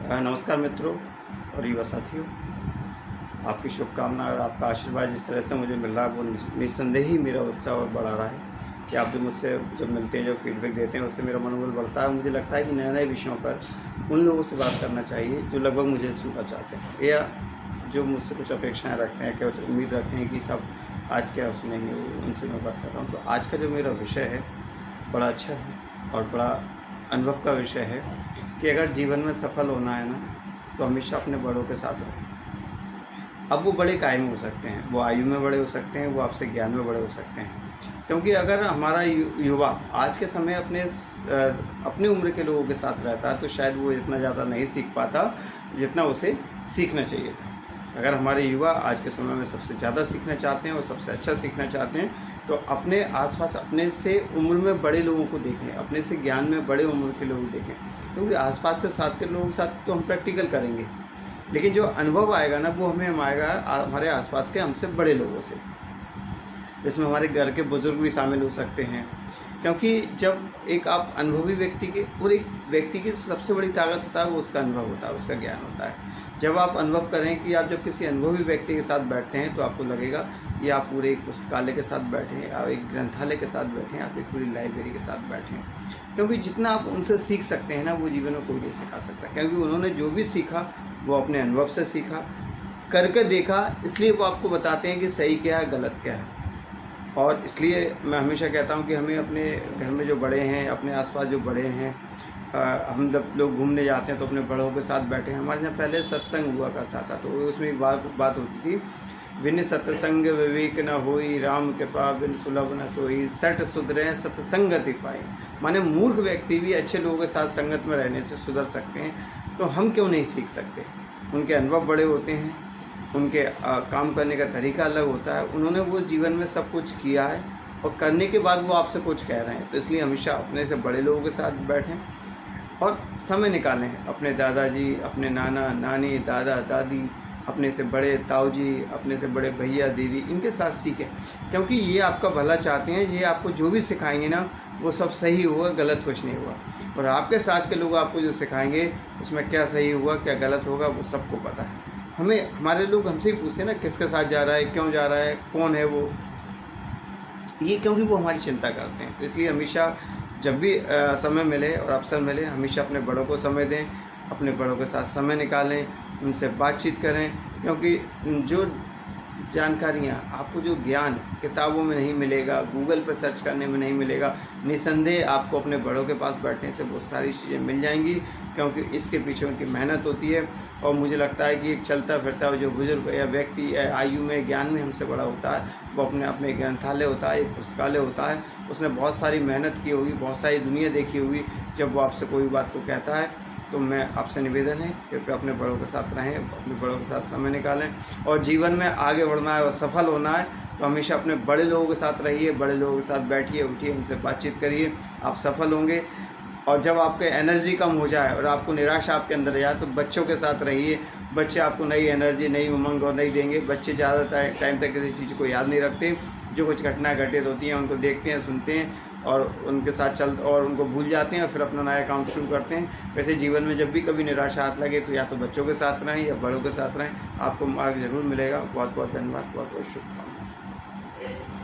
नमस्कार मित्रों और युवा साथियों, आपकी शुभकामना और आपका आशीर्वाद जिस तरह से मुझे मिल रहा है वो निस्संदेह ही मेरा उत्साह और बढ़ा रहा है कि आप जब मिलते हैं, जो फीडबैक देते हैं, उससे मेरा मनोबल बढ़ता है। मुझे लगता है कि नए नए विषयों पर उन लोगों से बात करना चाहिए जो लगभग मुझे सुनना चाहते हैं या जो मुझसे कुछ अपेक्षाएँ रखते हैं, क्या उम्मीद रखते हैं कि सब आज क्या सुनेंगे, उनसे मैं बात कर रहा हूँ। तो आज का जो मेरा विषय है बड़ा अच्छा है और बड़ा अनुभव का विषय है कि अगर जीवन में सफल होना है ना, तो हमेशा अपने बड़ों के साथ रहो। अब वो बड़े काय में हो सकते हैं, वो आयु में बड़े हो सकते हैं, वो आपसे ज्ञान में बड़े हो सकते हैं। क्योंकि अगर हमारा युवा आज के समय अपनी उम्र के लोगों के साथ रहता है तो शायद वो इतना ज़्यादा नहीं सीख पाता जितना उसे सीखना चाहिए था। अगर हमारे युवा आज के समय में सबसे ज़्यादा सीखना चाहते हैं और सबसे अच्छा सीखना चाहते हैं तो अपने आसपास अपने से उम्र में बड़े लोगों को देखें, अपने से ज्ञान में बड़े उम्र के लोग देखें। क्योंकि आसपास के साथ के लोगों के साथ तो हम प्रैक्टिकल करेंगे, लेकिन जो अनुभव आएगा ना वो हमें आएगा हमारे आसपास के हमसे बड़े लोगों से। इसमें हमारे घर के बुजुर्ग भी शामिल हो सकते हैं, क्योंकि जब एक आप अनुभवी व्यक्ति के और एक व्यक्ति की सबसे बड़ी ताकत होता है वो उसका अनुभव होता है, उसका ज्ञान होता है। जब आप अनुभव करें कि आप जब किसी अनुभवी व्यक्ति के साथ बैठते हैं तो आपको लगेगा कि आप पूरे एक पुस्तकालय के साथ बैठे हैं, आप एक ग्रंथालय के साथ बैठे हैं, आप एक पूरी लाइब्रेरी के साथ बैठे हैं। क्योंकि जितना आप उनसे सीख सकते हैं ना वो जीवन में कोई नहीं सिखा सकता, क्योंकि उन्होंने जो भी सीखा वो अपने अनुभव से सीखा, करके देखा, इसलिए वो आपको बताते हैं कि सही क्या है गलत क्या है। और इसलिए मैं हमेशा कहता हूँ कि हमें अपने घर में जो बड़े हैं, अपने आसपास जो बड़े हैं, हम जब लोग घूमने जाते हैं तो अपने बड़ों के साथ बैठे हैं। हमारे यहाँ पहले सत्संग हुआ करता था तो उसमें बात होती थी, बिन सत्संग विवेक न होई, राम कृपा बिन सुलभ न सोई, सठ सुधरे सत्संगति पाई। माने मूर्ख व्यक्ति भी अच्छे लोगों के साथ संगत में रहने से सुधर सकते हैं, तो हम क्यों नहीं सीख सकते। उनके अनुभव बड़े होते हैं, उनके काम करने का तरीका अलग होता है, उन्होंने वो जीवन में सब कुछ किया है और करने के बाद वो आपसे कुछ कह रहे हैं। तो इसलिए हमेशा अपने से बड़े लोगों के साथ बैठें और समय निकालें। अपने दादाजी, अपने नाना नानी, दादा दादी, अपने से बड़े ताऊ जी, अपने से बड़े भैया दीदी, इनके साथ सीखें, क्योंकि ये आपका भला चाहते हैं। ये आपको जो भी सिखाएंगे ना वो सब सही होगा, गलत कुछ नहीं होगा। और आपके साथ के लोग आपको जो सिखाएंगे उसमें क्या सही होगा क्या गलत होगा वो सबको पता है। हमारे लोग हमसे ही पूछते हैं ना किसके साथ जा रहा है, क्यों जा रहा है, कौन है वो, ये क्योंकि वो हमारी चिंता करते हैं। तो इसलिए हमेशा जब भी समय मिले और अवसर मिले, हमेशा अपने बड़ों को समय दें, अपने बड़ों के साथ समय निकालें, उनसे बातचीत करें। क्योंकि जो जानकारियाँ, आपको जो ज्ञान किताबों में नहीं मिलेगा, गूगल पर सर्च करने में नहीं मिलेगा, निसंदेह आपको अपने बड़ों के पास बैठने से बहुत सारी चीज़ें मिल जाएंगी, क्योंकि इसके पीछे उनकी मेहनत होती है। और मुझे लगता है कि एक चलता फिरता जो बुजुर्ग या व्यक्ति आयु में ज्ञान में हमसे बड़ा होता है वो अपने ग्रंथालय होता है, एक पुस्तकालय होता है। उसने बहुत सारी मेहनत की होगी, बहुत सारी दुनिया देखी होगी। जब वो आपसे कोई बात को कहता है तो मैं आपसे निवेदन है कि अपने बड़ों के साथ रहें, अपने बड़ों के साथ समय निकालें। और जीवन में आगे बढ़ना है और सफल होना है तो हमेशा अपने बड़े लोगों के साथ रहिए, बड़े लोगों के साथ बैठिए, उठिए, उनसे बातचीत करिए, आप सफल होंगे। और जब आपके एनर्जी कम हो जाए और आपको निराशा आपके अंदर जाए तो बच्चों के साथ रहिए। बच्चे आपको नई एनर्जी, नई उमंग और नई देंगे। बच्चे ज़्यादा टाइम तक किसी चीज़ को याद नहीं रखते, जो कुछ घटनाएं घटित होती हैं उनको देखते हैं, सुनते हैं और उनके साथ और उनको भूल जाते हैं और फिर अपना नया काम शुरू करते हैं। वैसे जीवन में जब भी कभी निराशा हाथ लगे तो या तो बच्चों के साथ रहें या बड़ों के साथ रहें, आपको मार्ग जरूर मिलेगा। बहुत बहुत धन्यवाद, बहुत बहुत शुभकामनाएं।